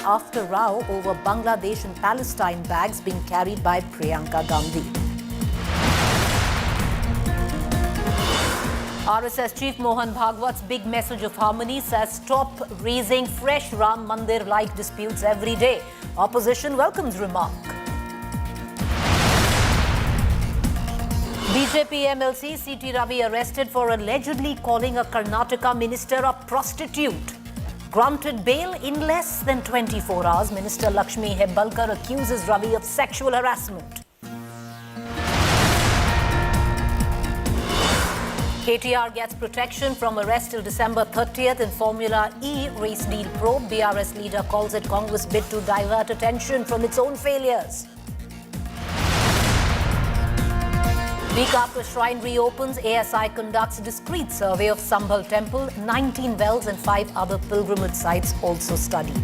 after row over Bangladesh and Palestine bags being carried by Priyanka Gandhi. RSS Chief Mohan Bhagwat's big message of harmony says stop raising fresh Ram Mandir-like disputes every day. Opposition welcomes remark. BJP MLC C.T. Ravi arrested for allegedly calling a Karnataka minister a prostitute. Granted bail in less than 24 hours, Minister Lakshmi Hebbalkar accuses Ravi of sexual harassment. KTR gets protection from arrest till December 30th in Formula E race deal probe. BRS leader calls it Congress bid to divert attention from its own failures. Week after shrine reopens, ASI conducts discreet survey of Sambhal temple. 19 wells and 5 other pilgrimage sites also studied.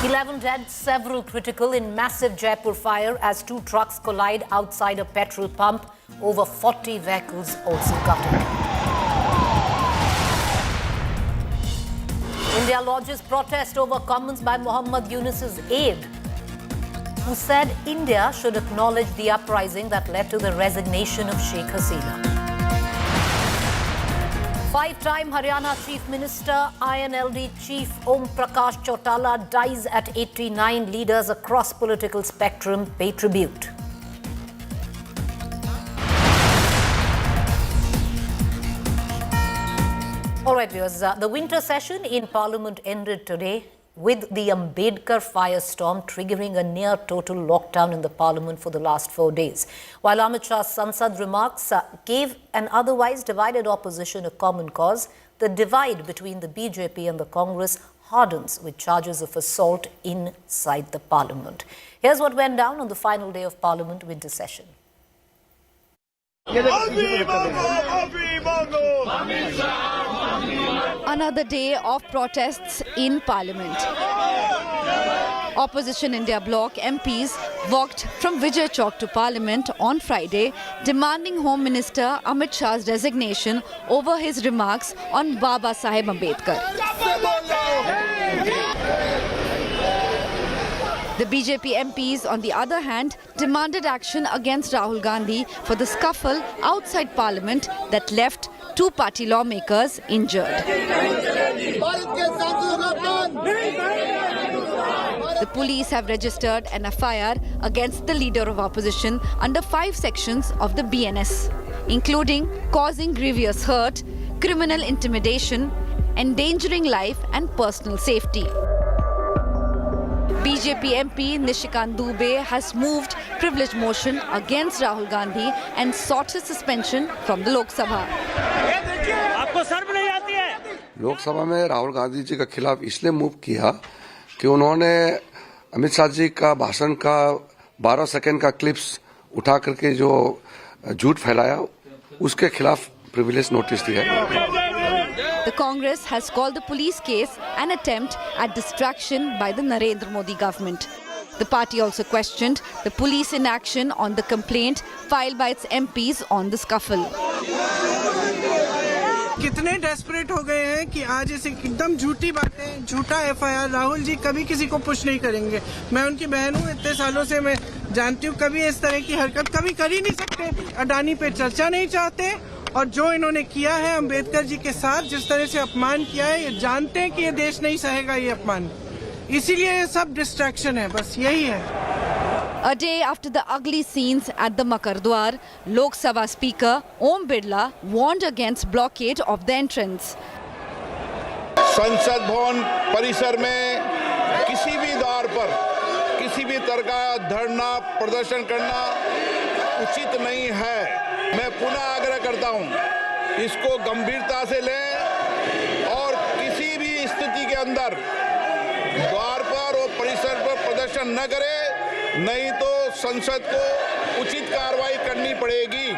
11 dead, several critical in massive Jaipur fire as 2 trucks collide outside a petrol pump. Over 40 vehicles also gutted. India lodges protest over comments by Muhammad Yunus's aide, who said India should acknowledge the uprising that led to the resignation of Sheikh Hasina. 5-time Haryana Chief Minister, INLD Chief Om Prakash Chautala dies at 89. Leaders across political spectrum pay tribute. All right, viewers, the winter session in Parliament ended today with the Ambedkar firestorm triggering a near-total lockdown in the Parliament for the last 4 days. While Amit Shah's Sansad remarks gave an otherwise divided opposition a common cause, the divide between the BJP and the Congress hardens with charges of assault inside the Parliament. Here's what went down on the final day of Parliament winter session. Another day of protests in Parliament. Opposition India Bloc MPs walked from Vijay Chowk to Parliament on Friday, demanding Home Minister Amit Shah's resignation over his remarks on Baba Saheb Ambedkar. The BJP MPs, on the other hand, demanded action against Rahul Gandhi for the scuffle outside Parliament that left 2 party lawmakers injured. The police have registered an FIR against the leader of opposition under 5 sections of the BNS, including causing grievous hurt, criminal intimidation, endangering life and personal safety. BJP MP Nishikant Dubey has moved privilege motion against Rahul Gandhi and sought his suspension from the Lok Sabha. लोक सभा में राहुल गांधी जी के खिलाफ इसलिए move किया कि उन्होंने अमित शाह जी का भाषण का 12 सेकंड का क्लिप्स उठा करके जो झूठ फैलाया उसके खिलाफ प्रिविलेज नोटिस दिया. The Congress has called the police case an attempt at distraction by the Narendra Modi government. The party also questioned the police inaction on the complaint filed by its MPs on the scuffle. कितने desperate हो गए हैं कि आज ऐसे एकदम झूठी बातें, झूठा FIR. राहुल जी कभी किसी को पुश नहीं करेंगे. मैं उनकी बहन हूँ, इतने सालों से मैं जानती हूँ. कभी इस तरह की हरकत कभी कर ही नहीं सकते. अडानी पे चर्चा नहीं चाहते और जो इन्होंने किया है अंबेडकर जी के साथ, जिस तरह से अपमान किया है, ये जानते हैं कि ये देश नहीं सहेगा ये अपमान. इसीलिए ये सब डिस्ट्रैक्शन है, बस यही है. A day after the ugly scenes at the Makardwar, Lok Sabha Speaker Om Birla warned against blockade of the entrance. संसद भवन परिसर में किसी भी द्वार पर किसी भी तरह का धरना प्रदर्शन करना उचित नहीं है. मैं पुनः आग्रह करता हूं, इसको गंभीरता से लें और किसी भी स्थिति के अंदर द्वार पर और परिसर पर प्रदर्शन न करें, नहीं तो संसद को उचित कार्रवाई करनी पड़ेगी.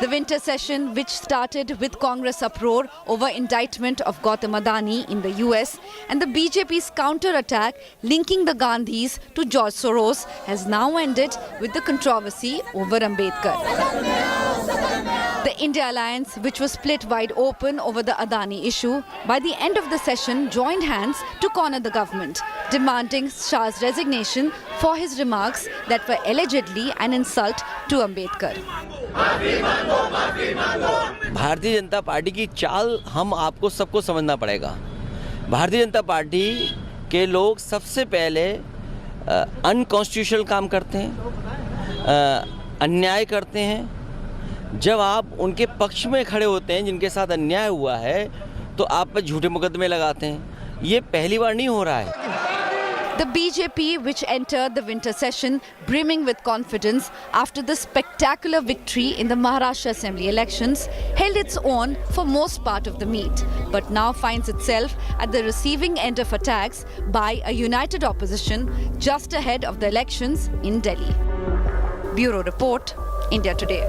The winter session, which started with Congress uproar over indictment of Gautam Adani in the US and the BJP's counter-attack linking the Gandhis to George Soros, has now ended with the controversy over Ambedkar. The India alliance, which was split wide open over the Adani issue, by the end of the session joined hands to corner the government, demanding Shah's resignation for his remarks that were allegedly an insult to Ambedkar. Bharatiya Janata party की चाल हम आपको सबको समझना पड़ेगा। Bharatiya Janata party के लोग सबसे पहले अनकॉन्स्टिट्यूशनल काम करते हैं, अन्याय करते हैं। जब आप उनके पक्ष में खड़े होते हैं जिनके साथ अन्याय हुआ है तो आप पर झूठे मुकदमे लगाते हैं। ये पहली बार नहीं हो रहा है। The BJP, which entered the winter session brimming with confidence after the spectacular victory in the Maharashtra Assembly elections, held its own for most part of the meet, but now finds itself at the receiving end of attacks by a united opposition just ahead of the elections in Delhi. Bureau Report, India Today.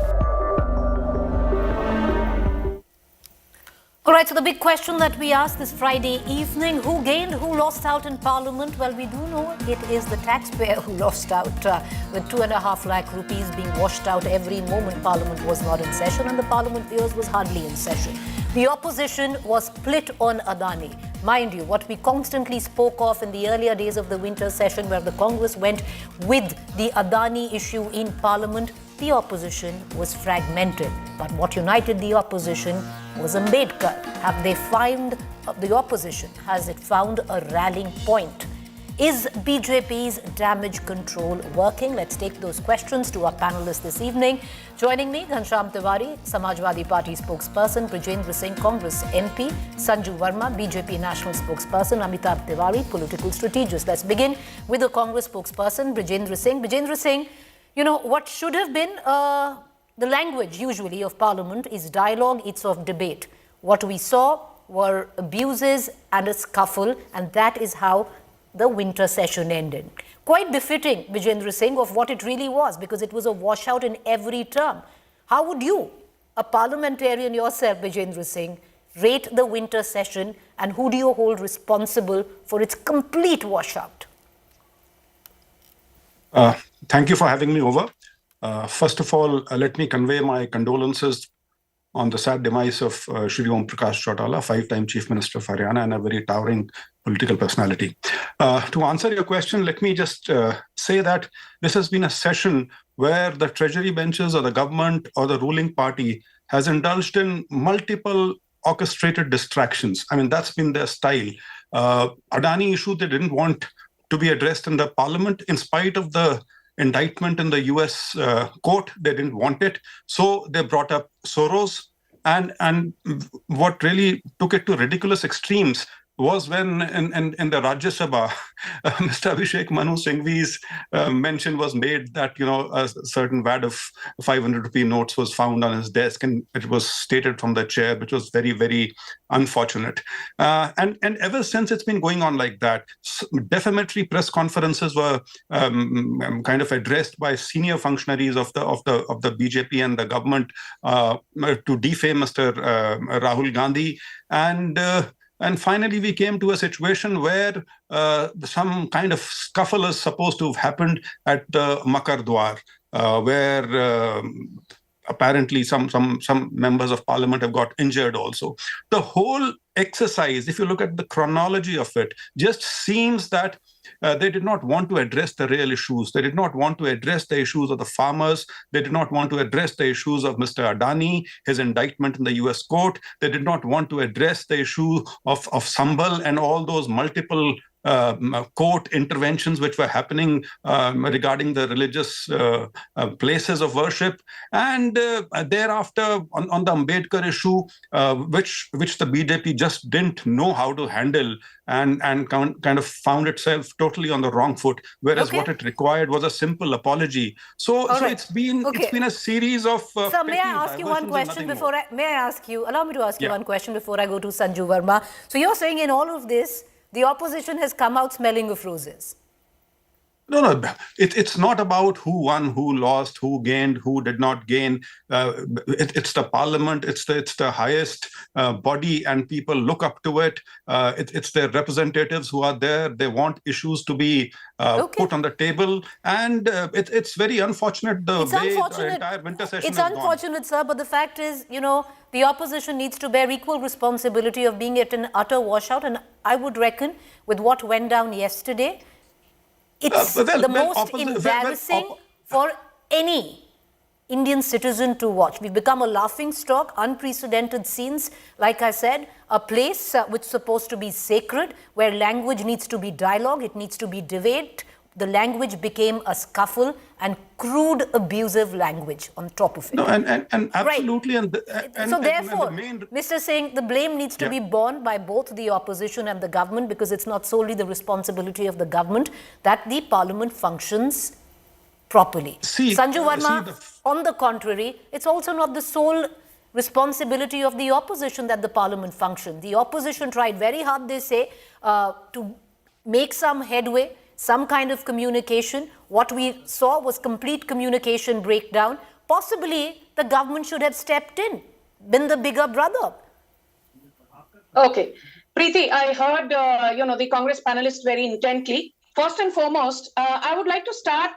All right, so the big question that we asked this Friday evening, who gained, who lost out in Parliament? Well, we do know it is the taxpayer who lost out, with 2.5 lakh rupees being washed out every moment Parliament was not in session, and the parliamentarians was hardly in session. The opposition was split on Adani. Mind you, what we constantly spoke of in the earlier days of the winter session, where the Congress went with the Adani issue in Parliament, the opposition was fragmented. But what united the opposition was Ambedkar. Have they found, the opposition, has it found a rallying point? Is BJP's damage control working? Let's take those questions to our panelists this evening. Joining me, Ghanshyam Tiwari, Samajwadi Party spokesperson, Brajendra Singh, Congress MP, Sanju Verma, BJP national spokesperson, Amitabh Tiwari, political strategist. Let's begin with the Congress spokesperson, Brajendra Singh. Brajendra Singh, you know, what should have been the language usually of Parliament is dialogue, it's of debate. What we saw were abuses and a scuffle, and that is how the winter session ended. Quite befitting, Brajendra Singh, of what it really was, because it was a washout in every term. How would you, a parliamentarian yourself, Brajendra Singh, rate the winter session, and who do you hold responsible for its complete washout? Thank you for having me over. First of all, let me convey my condolences on the sad demise of Shri Om Prakash Chautala, 5-time Chief Minister of Haryana and a very towering political personality. To answer your question, let me just say that this has been a session where the treasury benches or the government or the ruling party has indulged in multiple orchestrated distractions. I mean, that's been their style. Adani issue, they didn't want to be addressed in the parliament in spite of the indictment in the US court. They didn't want it. So they brought up Soros. And what really took it to ridiculous extremes was when in the Rajya Sabha, Mr. Abhishek Manu Singhvi's mention was made that, you know, a certain wad of 500 rupee notes was found on his desk, and it was stated from the chair, which was very, very unfortunate. And ever since, it's been going on like that. Defamatory press conferences were kind of addressed by senior functionaries of the BJP and the government to defame Mr. Rahul Gandhi. And finally, we came to a situation where some kind of scuffle is supposed to have happened at the Makar Dwar, where apparently some members of parliament have got injured also. The whole exercise, if you look at the chronology of it, just seems that they did not want to address the real issues. They did not want to address the issues of the farmers. They did not want to address the issues of Mr. Adani, his indictment in the US court. They did not want to address the issue of Sambal and all those multiple court interventions which were happening regarding the religious places of worship. And thereafter, on the Ambedkar issue, which the BJP just didn't know how to handle, and kind of found itself totally on the wrong foot, whereas what it required was a simple apology. So it's been a series of Sir, may I ask you one question before allow me to ask you one question before I go to Sanju Verma. So you're saying in all of this, the opposition has come out smelling of roses? No, no, it's not about who won, who lost, who gained, who did not gain. It's the parliament, it's the highest body, and people look up to it. It's their representatives who are there. They want issues to be put on the table, and it's very unfortunate the way the entire winter session It's has unfortunate, gone. sir, but the fact is, the opposition needs to bear equal responsibility of being at an utter washout, and I would reckon with what went down yesterday, it's the most embarrassing for any Indian citizen to watch. We've become a laughing stock, unprecedented scenes. Like I said, a place which is supposed to be sacred, where language needs to be dialogue, it needs to be debate. The language became a scuffle and crude, abusive language on top of it. No, and absolutely. Right. So therefore, Mr. Singh, the blame needs to be borne by both the opposition and the government, because it's not solely the responsibility of the government that the parliament functions properly. Sanju Verma, on the contrary, it's also not the sole responsibility of the opposition that the parliament functioned. The opposition tried very hard, they say, to make some headway, some kind of communication. What we saw was complete communication breakdown. Possibly the government should have stepped in, been the bigger brother. Okay. Preeti, I heard, the Congress panelists very intently. First and foremost, I would like to start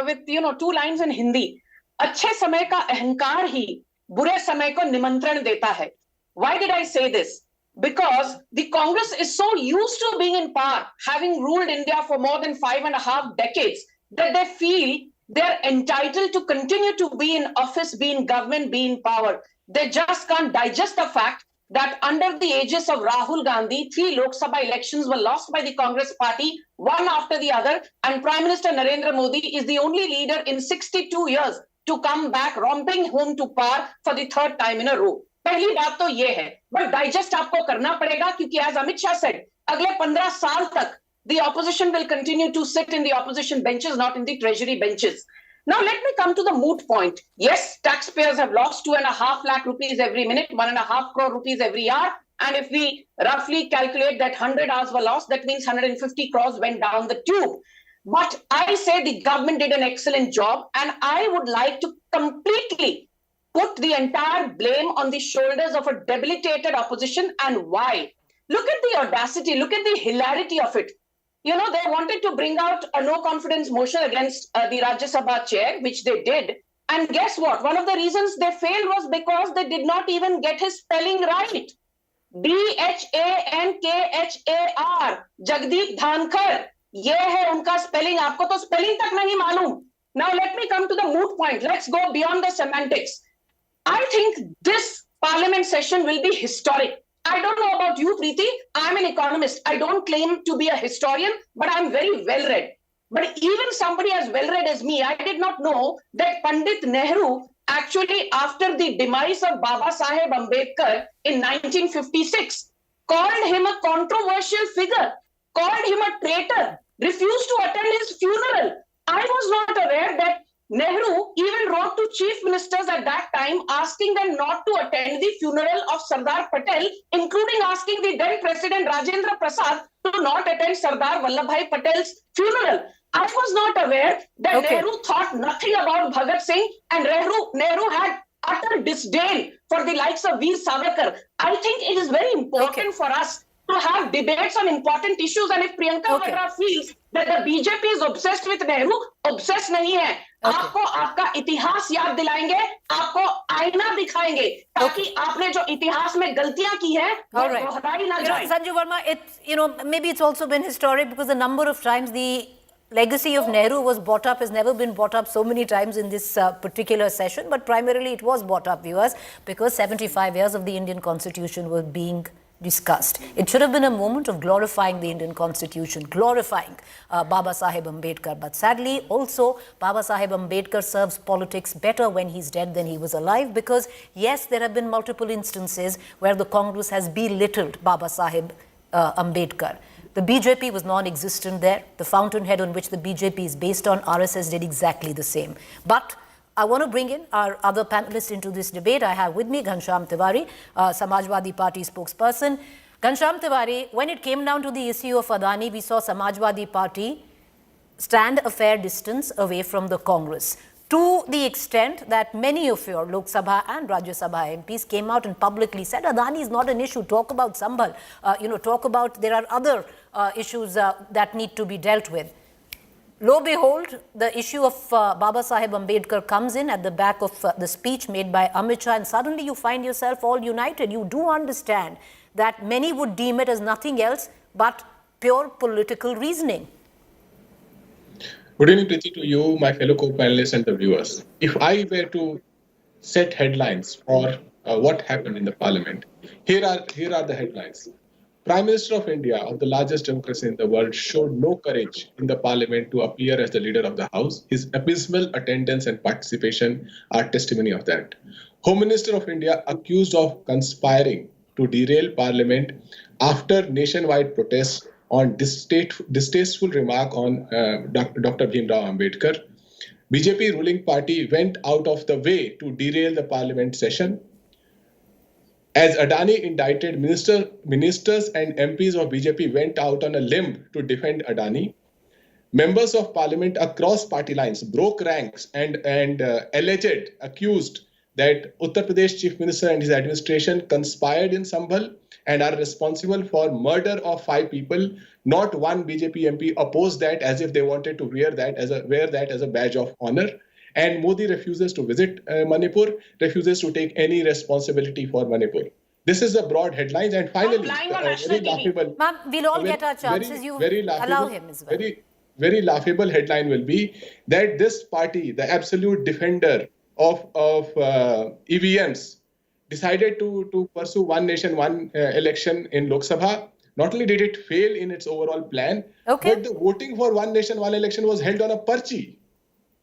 with, 2 lines in Hindi. अच्छे समय का अहंकार ही बुरे समय को निमंत्रण देता है. Why did I say this? Because the Congress is so used to being in power, having ruled India for more than 5.5 decades, that they feel they're entitled to continue to be in office, be in government, be in power. They just can't digest the fact that under the aegis of Rahul Gandhi, 3 Lok Sabha elections were lost by the Congress party, one after the other, and Prime Minister Narendra Modi is the only leader in 62 years to come back romping home to power for the 3rd time in a row. पहली बात तो ये है, but digest आपको करना पड़ेगा, क्योंकि as Amit Shah said, अगले 15 साल तक the opposition will continue to sit in the opposition benches, not in the treasury benches. Now let me come to the moot point. Yes, taxpayers have lost 2.5 lakh rupees every minute, 1.5 crore rupees every hour, and if we roughly calculate that 100 hours were lost, that means 150 crores went down the tube. But I say the government did an excellent job, and I would like to completely put the entire blame on the shoulders of a debilitated opposition. And why? Look at the audacity, look at the hilarity of it. They wanted to bring out a no confidence motion against the Rajya Sabha chair, which they did. And guess what? One of the reasons they failed was because they did not even get his spelling right. Dhankar, Jagdeep Dhankar. ये है उनका spelling. आपको तो spelling तक नहीं मालूम. Now let me come to the moot point. Let's go beyond the semantics. I think this parliament session will be historic. I don't know about you, Preeti. I'm an economist. I don't claim to be a historian, but I'm very well read. But even somebody as well read as me, I did not know that Pandit Nehru actually, after the demise of Baba Saheb Ambedkar in 1956, called him a controversial figure, called him a traitor, refused to attend his funeral. I was not aware that Nehru even wrote to chief ministers at that time asking them not to attend the funeral of Sardar Patel, including asking the then President Rajendra Prasad to not attend Sardar Vallabhbhai Patel's funeral. I was not aware that Nehru thought nothing about Bhagat Singh, and Nehru had utter disdain for the likes of Veer Savarkar. I think it is very important for us to have debates on important issues, and if Priyanka Vadra feels that the BJP is obsessed with Nehru, obsessed नहीं है. आपको आपका इतिहास याद दिलाएंगे, आपको आईना दिखाएंगे, ताकि आपने जो इतिहास में गलतियां की हैं, वो दोहराई ना जाए. Sanju Verma, maybe it's also been historic because the number of times the legacy of Nehru was brought up has never been brought up so many times in this particular session, but primarily it was brought up, viewers, because 75 years of the Indian Constitution were being discussed. It should have been a moment of glorifying the Indian Constitution, glorifying Baba Saheb Ambedkar. But sadly, also, Baba Saheb Ambedkar serves politics better when he's dead than he was alive, because yes, there have been multiple instances where the Congress has belittled Baba Saheb Ambedkar. The BJP was non-existent there. The fountainhead on which the BJP is based on, RSS, did exactly the same. But I want to bring in our other panelists into this debate. I have with me Ghanshyam Tiwari, Samajwadi Party stand a fair distance away from the Congress, to the extent that many of your Lok Sabha and Rajya Sabha MPs came out and publicly said Adani is not an issue. Talk about Sambhal. Talk about there are other issues that need to be dealt with. Lo behold, the issue of Baba Saheb Ambedkar comes in at the back of the speech made by Amit Shah, and suddenly you find yourself all united. You do understand that many would deem it as nothing else but pure political reasoning. Good evening, Preeti, to you, my fellow co-panelists and the viewers. If I were to set headlines for what happened in the parliament, here are the headlines. Prime Minister of India, of the largest democracy in the world, showed no courage in the parliament to appear as the leader of the house. His abysmal attendance and participation are testimony of that. Home Minister of India accused of conspiring to derail parliament after nationwide protests on distasteful remark on Dr BR Ambedkar. BJP ruling party went out of the way to derail the parliament session. As Adani indicted, ministers and MPs of BJP went out on a limb to defend Adani. Members of parliament across party lines broke ranks and accused that Uttar Pradesh Chief Minister and his administration conspired in Sambhal and are responsible for murder of 5 people. Not one BJP MP opposed that as if they wanted to wear that as a badge of honor. And Modi refuses to visit Manipur, refuses to take any responsibility for Manipur. This is the broad headlines. And finally, very laughable. Ma'am, we'll all get our chances. Allow him as well. Very laughable headline will be that this party, the absolute defender of EVMs, decided to pursue one nation, one election in Lok Sabha. Not only did it fail in its overall plan, but the voting for one nation, one election was held on a parchi,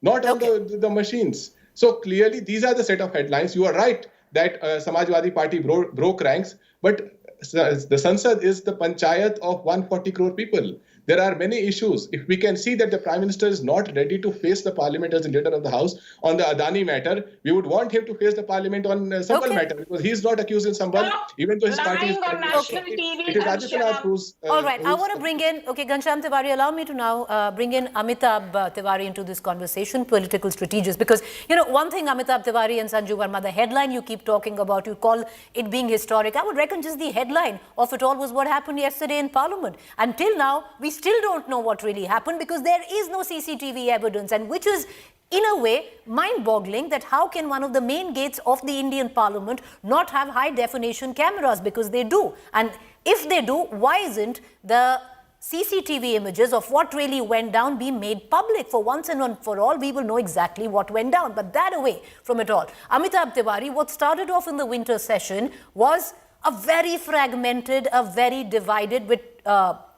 not on the machines. So clearly, these are the set of headlines. You are right that Samajwadi Party broke ranks, but the Sansad is the panchayat of 140 crore people. There are many issues. If we can see that the Prime Minister is not ready to face the Parliament as the leader of the House on the Adani matter, we would want him to face the Parliament on Sambhal matter, because he is not accused in Sambhal, even though his party is... It is Rajasthan who's... All right, I want to bring in... Ghanshyam Tiwari, allow me to now bring in Amitabh Tiwari into this conversation, political strategist, because, one thing, Amitabh Tiwari and Sanju Verma, the headline you keep talking about, you call it being historic. I would reckon just the headline of it all was what happened yesterday in Parliament. Until now, we still don't know what really happened because there is no CCTV evidence, and which is in a way mind-boggling that how can one of the main gates of the Indian Parliament not have high-definition cameras, because they do. And if they do, why isn't the CCTV images of what really went down be made public? For once and for all, we will know exactly what went down. But that away from it all, Amitabh Tiwari, what started off in the winter session was a very fragmented, a very divided with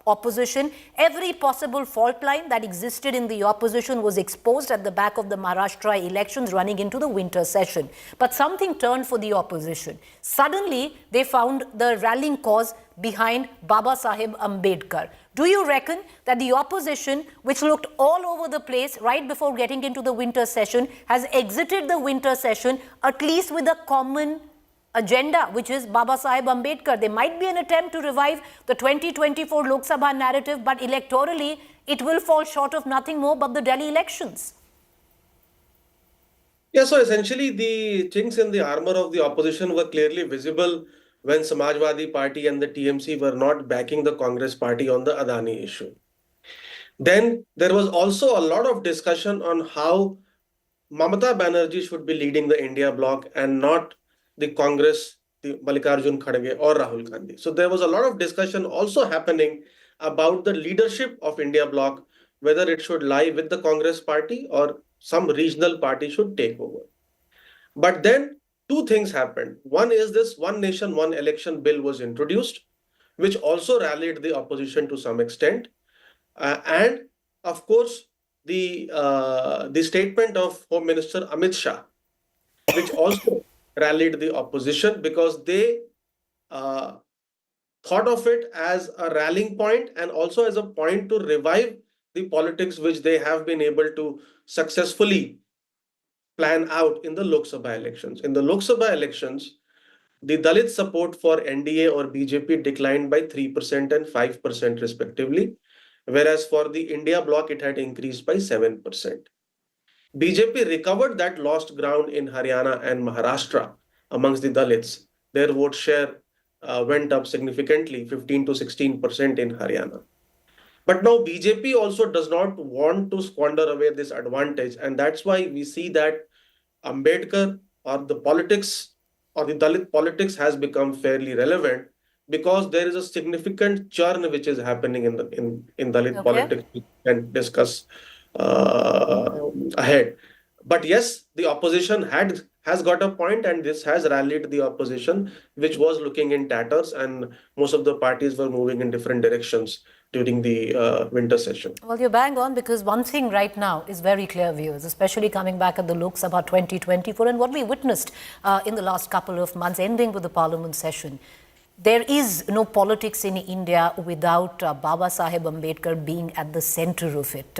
opposition. Every possible fault line that existed in the opposition was exposed at the back of the Maharashtra elections running into the winter session. But something turned for the opposition. Suddenly, they found the rallying cause behind Baba Saheb Ambedkar. Do you reckon that the opposition, which looked all over the place right before getting into the winter session, has exited the winter session at least with a common agenda, which is Baba Saheb Ambedkar? There might be an attempt to revive the 2024 Lok Sabha narrative, but electorally, it will fall short of nothing more but the Delhi elections. Yeah, so essentially the chinks in the armor of the opposition were clearly visible when Samajwadi Party and the TMC were not backing the Congress Party on the Adani issue. Then there was also a lot of discussion on how Mamata Banerjee should be leading the India Bloc and not the Congress, the Mallikarjun Kharge or Rahul Gandhi. So there was a lot of discussion also happening about the leadership of India Bloc, whether it should lie with the Congress Party or some regional party should take over. But then two things happened. One is this One Nation, One Election bill was introduced, which also rallied the opposition to some extent. And of course, the statement of Home Minister Amit Shah, which also rallied the opposition because they thought of it as a rallying point and also as a point to revive the politics which they have been able to successfully plan out in the Lok Sabha elections. In the Lok Sabha elections, the Dalit support for NDA or BJP declined by 3% and 5% respectively. whereas for the India bloc, it had increased by 7%. BJP recovered that lost ground in Haryana and Maharashtra amongst the Dalits. Their vote share went up significantly, 15 to 16% in Haryana. But now BJP also does not want to squander away this advantage, and that's why we see that Ambedkar or the politics or the Dalit politics has become fairly relevant, because there is a significant churn which is happening in Dalit politics, we can discuss ahead. But yes, the opposition has got a point, and this has rallied the opposition, which was looking in tatters, and most of the parties were moving in different directions during the winter session. Well, you're bang on, because one thing right now is very clear, viewers, especially coming back at the Lok Sabha 2024 and what we witnessed in the last couple of months, ending with the parliament session. There is no politics in India without Baba Saheb Ambedkar being at the center of it.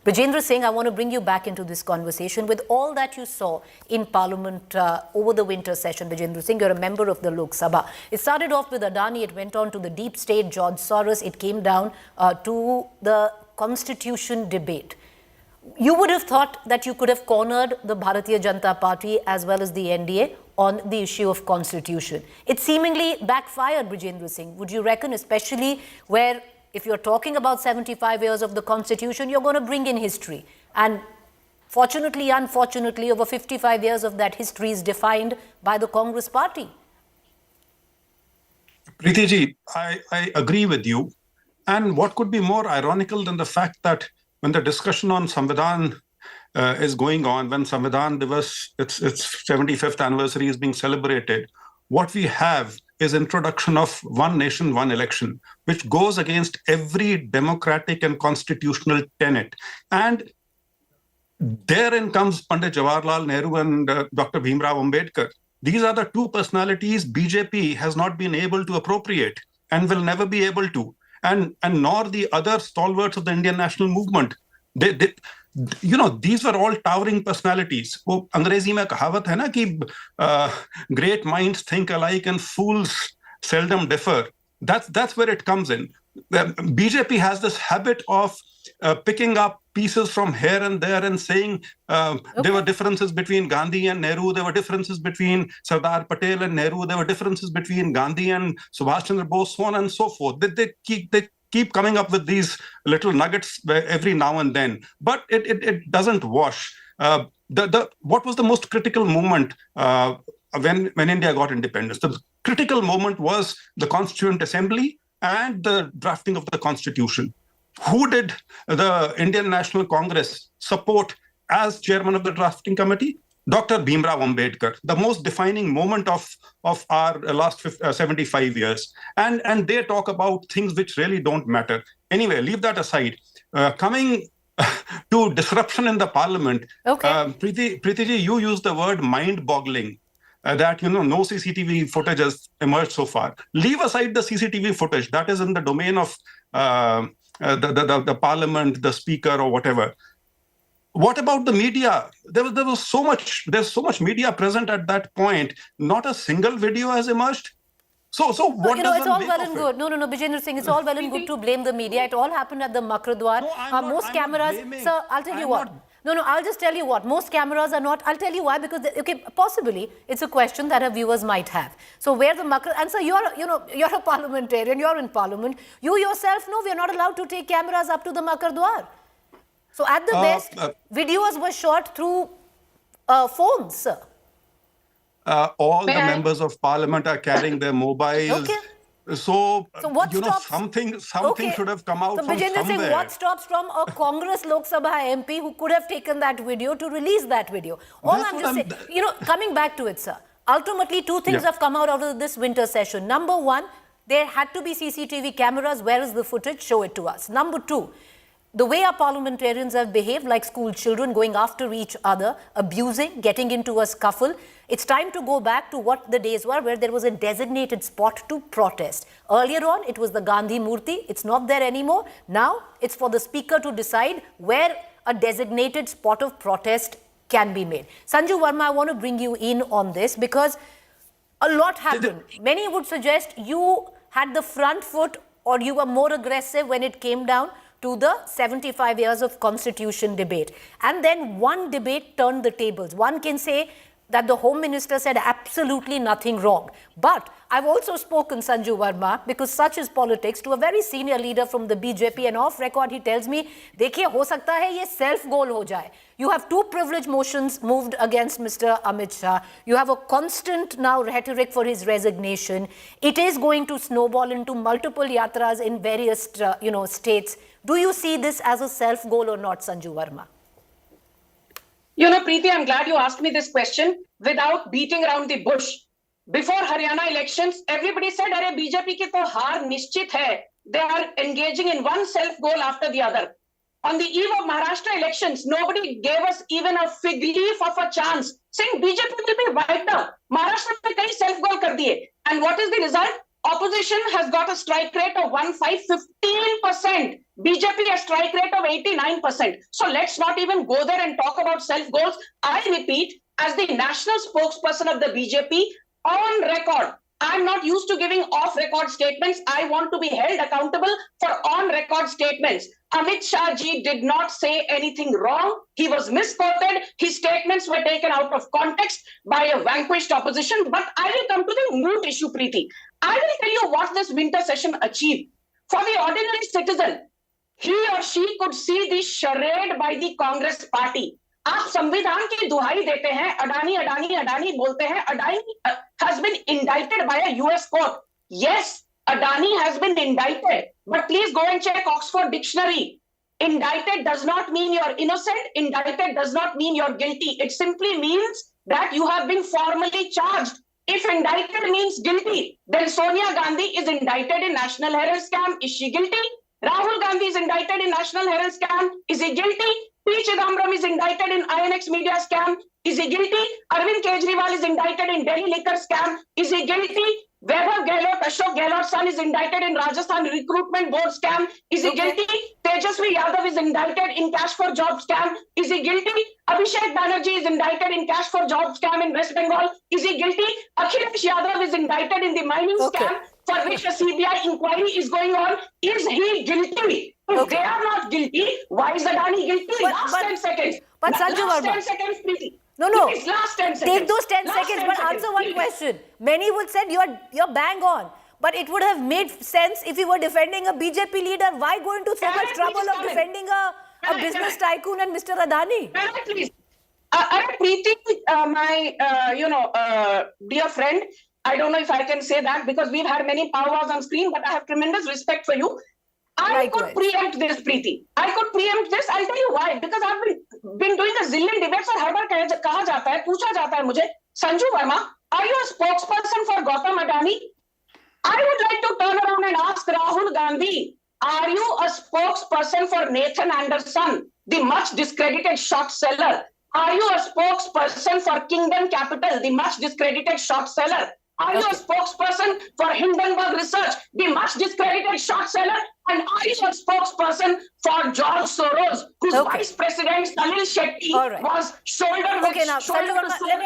Brajendra Singh, I want to bring you back into this conversation. With all that you saw in Parliament over the winter session, Brajendra Singh, you're a member of the Lok Sabha. It started off with Adani, it went on to the deep state, George Soros, it came down to the constitution debate. You would have thought that you could have cornered the Bharatiya Janata Party as well as the NDA on the issue of constitution. It seemingly backfired, Brajendra Singh. Would you reckon, especially where if you're talking about 75 years of the constitution, you're going to bring in history. And fortunately, unfortunately, over 55 years of that history is defined by the Congress party. Preeti ji, I agree with you. And what could be more ironical than the fact that when the discussion on Samvidhan is going on, when Samvidhan Divas, its 75th anniversary is being celebrated, what we have is introduction of one nation, one election, which goes against every democratic and constitutional tenet. And therein comes Pandit Jawaharlal Nehru and Dr. Bhimrao Ambedkar. These are the two personalities BJP has not been able to appropriate and will never be able to. And nor the other stalwarts of the Indian national movement. These were all towering personalities. वो अंग्रेजी में कहावत है ना कि great minds think alike and fools seldom differ. That's where it comes in. BJP has this habit of picking up pieces from here and there and saying there were differences between Gandhi and Nehru, there were differences between Sardar Patel and Nehru, there were differences between Gandhi and Subhash Chandra Bose, so on and so forth. They keep coming up with these little nuggets every now and then, but it doesn't wash. What was the most critical moment when India got independence? The critical moment was the Constituent Assembly and the drafting of the Constitution. Who did the Indian National Congress support as chairman of the drafting committee? Dr. Bhimrao Ambedkar, the most defining moment of our last 75 years. And they talk about things which really don't matter. Anyway, leave that aside. Coming to disruption in the parliament, Preeti ji, you used the word mind-boggling. That no CCTV footage has emerged so far. Leave aside the CCTV footage. That is in the domain of the parliament, the speaker, or whatever. What about the media? There's so much media present at that point. Not a single video has emerged. So what does it's all well and good. No, Brajendra Singh, it's all well and good to blame the media. It all happened at the Makradwar. Most cameras, sir, I'll tell you what. No, I'll just tell you what. Most cameras are not. I'll tell you why. Because possibly it's a question that our viewers might have. So where the Makra, and so you're a parliamentarian. You're in parliament. You yourself know we are not allowed to take cameras up to the Makradwar. So at the best, videos were shot through phones, sir. All the members of parliament are carrying their mobiles. So what stops? Something should have come out from somewhere. Saying, what stops from a Congress Lok Sabha MP who could have taken that video to release that video? All I'm just saying, coming back to it, sir. Ultimately, two things have come out of this winter session. Number one, there had to be CCTV cameras. Where is the footage? Show it to us. Number two, the way our parliamentarians have behaved like school children, going after each other, abusing, getting into a scuffle. It's time to go back to what the days were, where there was a designated spot to protest. Earlier on, it was the Gandhi Murti. It's not there anymore. Now, it's for the speaker to decide where a designated spot of protest can be made. Sanju Verma, I want to bring you in on this because a lot happened. Many would suggest you had the front foot or you were more aggressive when it came down to the 75 years of constitution debate. And then one debate turned the tables. One can say that the Home Minister said absolutely nothing wrong. But I've also spoken, Sanju Verma, because such is politics, to a very senior leader from the BJP, and off record he tells me, देखिए हो सकता है ये self-goal हो जाए. You have two privilege motions moved against Mr. Amit Shah. You have a constant now rhetoric for his resignation. It is going to snowball into multiple yatras in various states. Do you see this as a self-goal or not, Sanju Verma? You know, Preeti, I'm glad you asked me this question without beating around the bush. Before Haryana elections, everybody said, "Arey BJP ki to haar nishchit hai." They are engaging in one self-goal after the other. On the eve of Maharashtra elections, nobody gave us even a fig leaf of a chance, saying BJP will be wiped out. Maharashtra mein kai self-goal kar diye. And what is the result? Opposition has got a strike rate of 15%. BJP a strike rate of 89%. So let's not even go there and talk about self-goals. I repeat, as the national spokesperson of the BJP, on record, I'm not used to giving off-record statements. I want to be held accountable for on-record statements. Amit Shah ji did not say anything wrong. He was misquoted. His statements were taken out of context by a vanquished opposition. But I will come to the moot issue, Preeti. I will tell you what this winter session achieved. For the ordinary citizen, he or she could see the charade by the Congress party. आप संविधान की दुहाई देते हैं, अडानी अडानी अडानी बोलते हैं. Adani has been indicted by a US court. Yes, Adani has been indicted, but please go and check Oxford Dictionary. Indicted does not mean you're innocent. Indicted does not mean you're guilty. It simply means that you have been formally charged. If indicted means guilty, then Sonia Gandhi is indicted in National Herald scam. Is she guilty? Rahul Gandhi is indicted in National Herald scam. Is he guilty? P. Chidambaram is indicted in INX media scam. Is he guilty? Arvind Kejriwal is indicted in Delhi liquor scam. Is he guilty? Vaibhav Gehlot, Ashok Gehlot's son is indicted in Rajasthan recruitment board scam. Is he guilty? Tejasvi Yadav is indicted in cash for job scam. Is he guilty? Abhishek Banerjee is indicted in cash for job scam in West Bengal. Is he guilty? Akhilesh Yadav is indicted in the mining scam for which a CBI inquiry is going on. Is he guilty? If they are not guilty, why is Adani guilty? Last 10 seconds. But Sanju last Verma. 10 seconds, Preeti. No. Please, last 10 seconds. Take those 10 Last seconds, 10 but seconds, answer one please. question. Many would say you're bang on. But it would have made sense if you were defending a BJP leader. Why go into so much trouble of defending a business tycoon and Mr. Adani? Can I please? Preeti, my dear friend, I don't know if I can say that because we've had many powwows on screen, but I have tremendous respect for you. I could preempt this, Preeti. I could preempt this. I'll tell you why. Because I've been doing a zillion debates और हर बार कहा जाता है, पूछा जाता है मुझे, Sanju Verma, are you a spokesperson for Gautam Adani? I would like to turn around and ask Rahul Gandhi, are you a spokesperson for Nathan Anderson, the much discredited short seller? Are you a spokesperson for Kingdom Capital, the much discredited short seller? Are you a spokesperson for Hindenburg Research, the much discredited short seller? And are you a spokesperson for George Soros, whose vice president Salil Shetty was shoulder to shoulder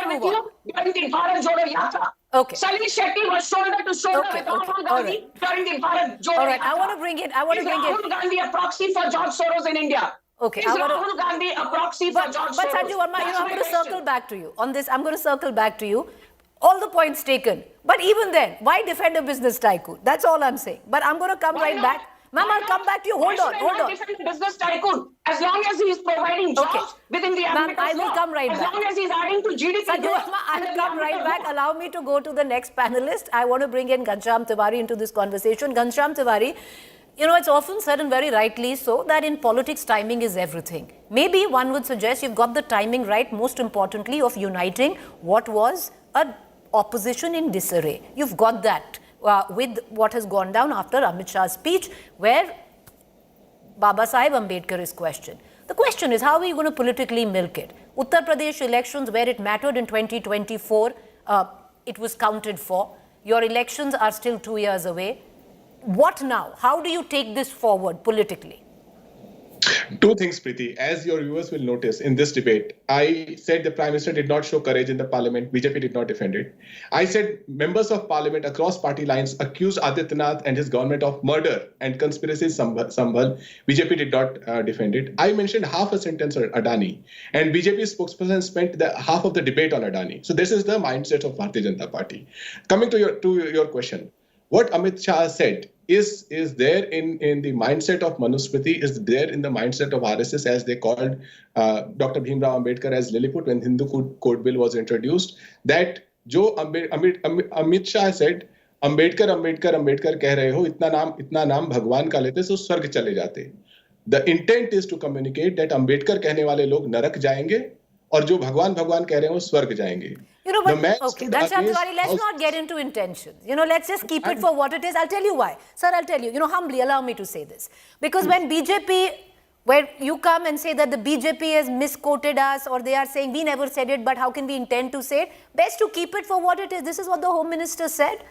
with you during the Bharat Jodo Yatra? Salil Shetty was shoulder to shoulder with Rahul Gandhi during the Bharat Jodo Yatra. I want to bring it. Is Rahul Gandhi a proxy for George Soros in India? Okay. Is Rahul Gandhi a proxy for George Soros? But Sanju Verma, I'm going to circle back to you on this. I'm going to circle back to you. All the points taken. But even then, why defend a business tycoon? That's all I'm saying. But I'm going to come right back. Ma'am, I'll come back to you. Hold on. Why defend a business tycoon? As long as he is providing jobs within the ambit of law. I will come right back. As long as he's adding to GDP. Sanju Verma, I'll come right back. Allow me to go to the next panelist. I want to bring in Ghanshyam Tiwari into this conversation. Ghanshyam Tiwari, you know, it's often said, and very rightly so, that in politics, timing is everything. Maybe one would suggest you've got the timing right, most importantly, of uniting what was a opposition in disarray. You've got that with what has gone down after Amit Shah's speech, where Baba Sahib Ambedkar is questioned. The question is, how are you going to politically milk it? Uttar Pradesh elections, where it mattered in 2024, it was counted for. Your elections are still 2 years away. What now? How do you take this forward politically? Two things, Preeti. As your viewers will notice in this debate, I said the Prime Minister did not show courage in the Parliament. BJP did not defend it. I said members of Parliament across party lines accused Adityanath and his government of murder and conspiracy Sambhal. BJP did not defend it. I mentioned half a sentence on Adani, and BJP spokesperson spent the half of the debate on Adani. So this is the mindset of Bharatiya Janata Party. Coming to your question, what Amit Shah said is there in the mindset of Manusmriti, is there in the mindset of RSS, as they called Dr. Bhimrao Ambedkar as Lilliput when Hindu Code Bill was introduced, that जो Amit Shah said, Ambedkar Ambedkar Ambedkar कह रहे हो, इतना नाम भगवान का लेते तो स्वर्ग चले जाते. The intent is to communicate that Ambedkar कहने वाले लोग नरक जाएंगे और जो भगवान भगवान कह रहे हैं वो स्वर्ग जाएंगे. You know, but okay, that's Tiwari. Let's not get into intentions. You know, let's just keep it for what it is. I'll tell you why. Sir, I'll tell you. You know, humbly, allow me to say this. Because when BJP, where you come and say that the BJP has misquoted us, or they are saying we never said it, but how can we intend to say it? Best to keep it for what it is. This is what the Home Minister said.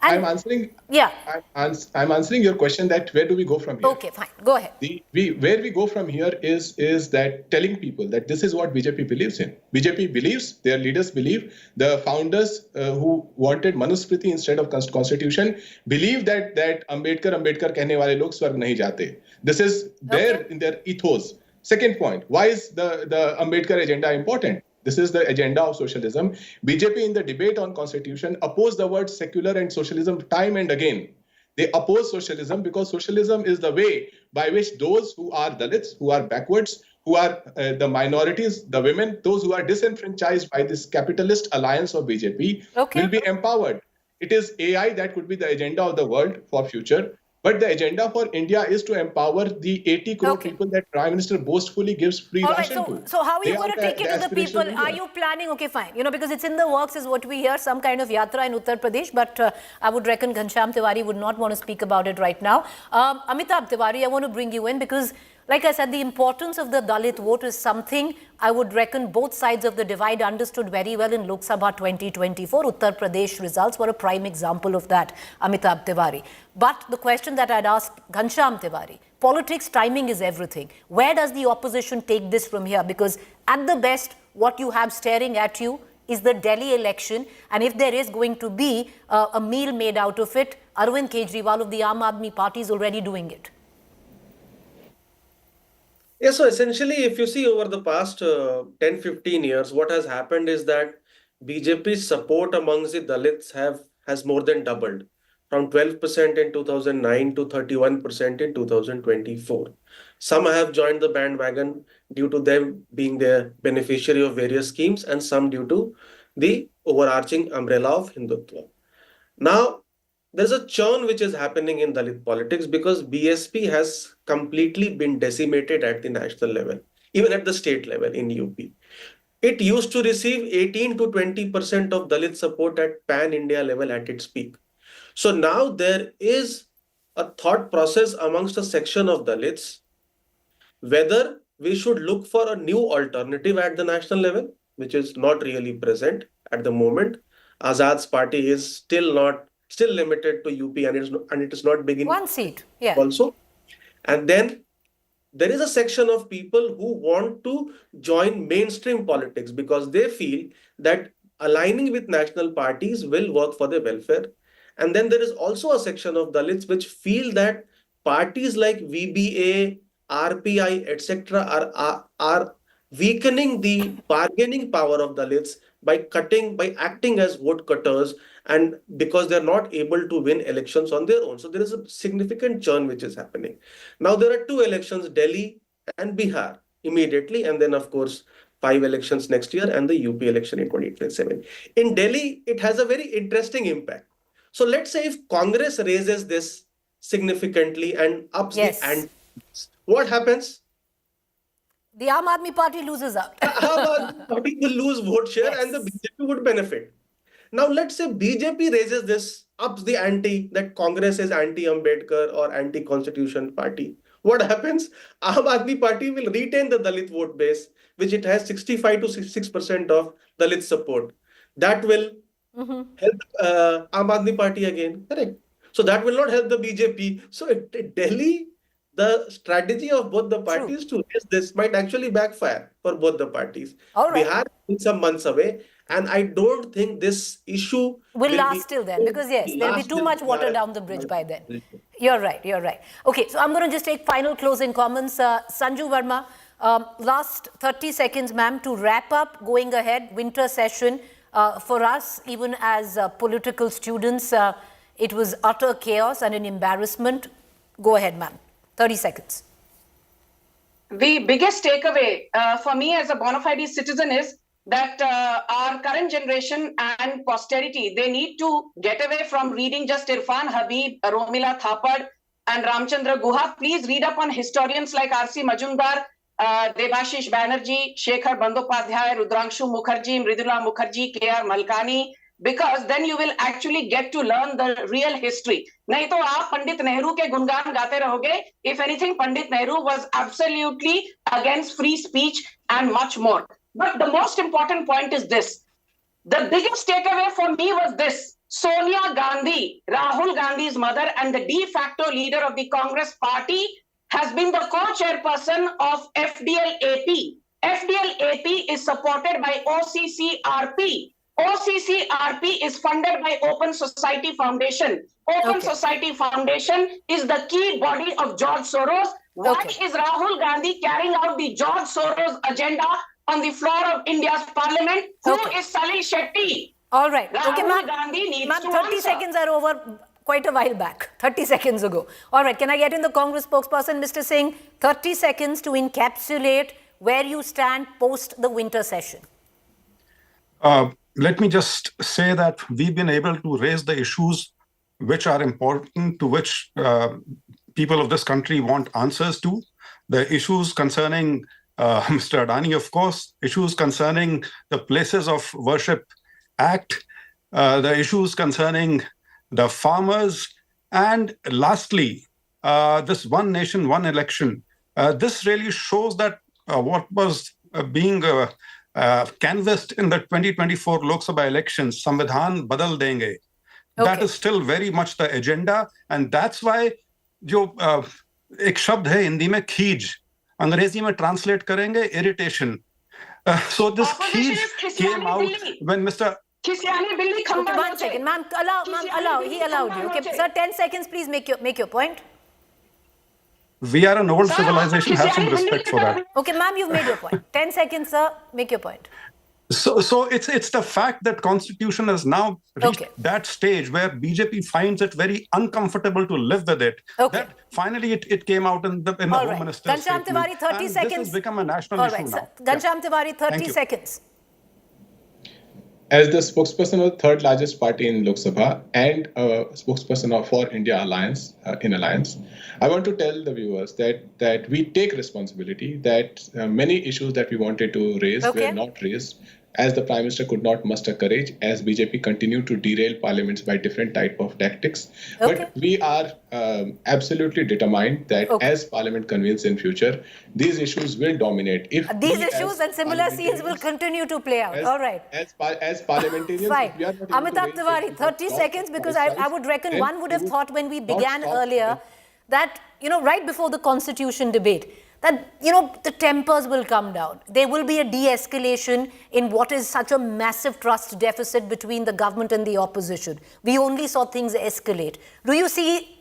And I'm answering. Yeah. I'm answering your question that where do we go from here? Okay, fine. Go ahead. Where we go from here is that telling people that this is what BJP believes in. BJP believes, their leaders believe, the founders who wanted Manusmriti instead of constitution believe that Ambedkar कहने वाले लोग स्वर्ग नहीं जाते. This is there in their ethos. Second point, why is the Ambedkar agenda important? This is the agenda of socialism. BJP in the debate on constitution opposed the words secular and socialism time and again. They oppose socialism because socialism is the way by which those who are Dalits, who are backwards, who are the minorities, the women, those who are disenfranchised by this capitalist alliance of BJP will be empowered. It is AI that could be the agenda of the world for future. But the agenda for India is to empower the 80 crore people that Prime Minister boastfully gives free ration to. So how are you going to take it to the people? Are you planning? Okay, fine. You know, because it's in the works is what we hear, some kind of yatra in Uttar Pradesh. But I would reckon Ghanshyam Tiwari would not want to speak about it right now. Amitabh Tiwari, I want to bring you in because, like I said, the importance of the Dalit vote is something I would reckon both sides of the divide understood very well in Lok Sabha 2024. Uttar Pradesh results were a prime example of that, Amitabh Tiwari. But the question that I'd ask Ghanshyam Tiwari, politics, timing is everything. Where does the opposition take this from here? Because at the best, what you have staring at you is the Delhi election. And if there is going to be a meal made out of it, Arvind Kejriwal of the Aam Aadmi Party is already doing it. Yeah, so essentially, if you see over the past 10-15 years, what has happened is that BJP's support amongst the Dalits has more than doubled from 12% in 2009 to 31% in 2024. Some have joined the bandwagon due to them being the beneficiary of various schemes, and some due to the overarching umbrella of Hindutva. Now, there's a churn which is happening in Dalit politics because BSP has completely been decimated at the national level, even at the state level in UP. It used to receive 18 to 20% of Dalit support at pan-India level at its peak. So now there is a thought process amongst a section of Dalits whether we should look for a new alternative at the national level, which is not really present at the moment. Azad's party is still limited to UP, and it is not big in one seat, yeah. Also. And then there is a section of people who want to join mainstream politics because they feel that aligning with national parties will work for their welfare. And then there is also a section of Dalits which feel that parties like VBA, RPI, etc. are weakening the bargaining power of Dalits by acting as vote cutters, and because they're not able to win elections on their own. So there is a significant churn which is happening. Now there are two elections, Delhi and Bihar immediately, and then of course 5 elections next year and the UP election in 2027. In Delhi, it has a very interesting impact. So let's say if Congress raises this significantly and ups the ante, what happens? The Aam Aadmi Party loses out. Aam Aadmi Party will lose vote share and the BJP would benefit. Now, let's say BJP raises this, ups the ante, that Congress is anti-Ambedkar or anti-Constitution party. What happens? Aam Aadmi Party will retain the Dalit vote base, which it has 65 to 66% of Dalit support. That will help Aam Aadmi Party again, correct? So that will not help the BJP. So in Delhi, the strategy of both the parties to raise this might actually backfire for both the parties. All right. Bihar is some months away, and I don't think this issue will be last till then, because yes, there'll be last too till much water Bihar- down the bridge by then. You're right, you're right. Okay, so I'm going to just take final closing comments. Sanju Verma, last 30 seconds, ma'am, to wrap up, going ahead, winter session. For us, even as political students, it was utter chaos and an embarrassment. Go ahead, ma'am. 30 seconds. The biggest takeaway for me as a bona fide citizen is that our current generation and posterity, they need to get away from reading just Irfan Habib, Romila Thapad, and Ramchandra Guha. Please read up on historians like R.C. Majumdar, Debashish Banerjee, Shekhar Bandyopadhyay, Rudrangshu Mukherjee, Mridula Mukherjee, K.R. Malkani, because then you will actually get to learn the real history. नहीं तो आप पंडित नेहरू के गुणगान गाते रहोगे. If anything, Pandit Nehru was absolutely against free speech and much more. But the most important point is this. The biggest takeaway for me was this. Sonia Gandhi, Rahul Gandhi's mother and the de facto leader of the Congress party, has been the co-chairperson of FDL-AP. FDL-AP is supported by OCCRP. OCCRP is funded by Open Society Foundation. Open Society Foundation is the key body of George Soros. Why is Rahul Gandhi carrying out the George Soros agenda on the floor of India's parliament? Who is Salil Shetty? All right. Rahul ma'am. Gandhi needs Ma'am, to 30 answer. seconds are over quite a while back. 30 seconds ago. All right. Can I get in the Congress spokesperson, Mr. Singh? 30 seconds to encapsulate where you stand post the winter session. Let me just say that we've been able to raise the issues which are important, to which people of this country want answers to. The issues concerning Mr. Adani, of course, issues concerning the Places of Worship Act, the issues concerning the farmers, and lastly, this one nation, one election. This really shows that what was being canvassed in the 2024 Lok Sabha elections, Samvidhan Badal Denge, that is still very much the agenda. And that's why जो एक शब्द है हिंदी में खीज, अंग्रेजी में translate करेंगे irritation. So this खीज came out when Mr. Okay, 1 second, ma'am. He allowed you. Okay, sir, 10 seconds, please make your point. We are an old civilization. Have some respect for that. Okay, ma'am, you've made your point. 10 seconds, sir. Make your point. So it's the fact that Constitution has now reached that stage where BJP finds it very uncomfortable to live with it. That finally it came out in the Home Minister's Ghanshyam Tiwari, 30 seconds. This has become a national issue now. Ghanshyam Tiwari, 30 seconds. As the spokesperson of the third largest party in Lok Sabha and a spokesperson for India Alliance, I want to tell the viewers that we take responsibility, that many issues that we wanted to raise were not raised, as the Prime Minister could not muster courage, as BJP continued to derail parliaments by different type of tactics. But we are absolutely determined that as parliament convenes in future, these issues will dominate. If these issues and similar scenes will continue to play out. All right. As parliamitarians, fine. we are not Amitabh Tiwari, 30 seconds, because I would reckon one would have thought when we began earlier that, right before the constitution debate, that, the tempers will come down. There will be a de-escalation in what is such a massive trust deficit between the government and the opposition. We only saw things escalate. Do you see